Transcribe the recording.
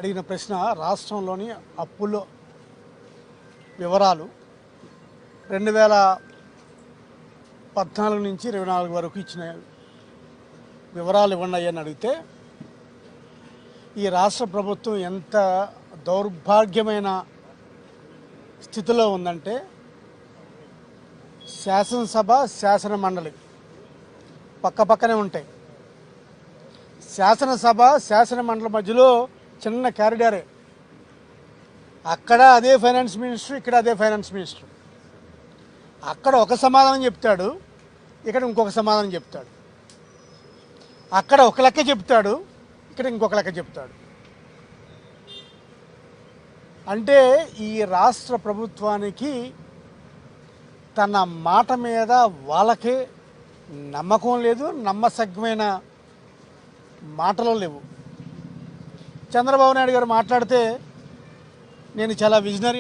అడిగిన ప్రశ్న రాష్ట్రంలోని అప్పుల వివరాలు 2014 నుంచి 24 వరకు ఇచ్చిన వివరాలు ఇవ్వండి అని అడిగితే ఈ రాష్ట్ర ప్రభుత్వం ఎంత దౌర్భాగ్యమైన స్థితిలో ఉందంటే శాసనసభ శాసన మండలి పక్కపక్కనే ఉంటాయి. శాసనసభ శాసన మండలి మధ్యలో చిన్న కారిడారే. అక్కడ అదే ఫైనాన్స్ మినిస్టర్, ఇక్కడ అదే ఫైనాన్స్ మినిస్టర్. అక్కడ ఒక సమాధానం చెప్తాడు, ఇక్కడ ఇంకొక సమాధానం చెప్తాడు. అక్కడ ఒక లెక్క చెప్తాడు, ఇక్కడ ఇంకొక లెక్క చెప్తాడు. అంటే ఈ రాష్ట్ర ప్రభుత్వానికి తన మాట మీద వాళ్ళకే నమ్మకం లేదు, నమ్మసగ్మైన మాటలు లేవు. చంద్రబాబు నాయుడు గారు మాట్లాడితే నేను చాలా విజనరీ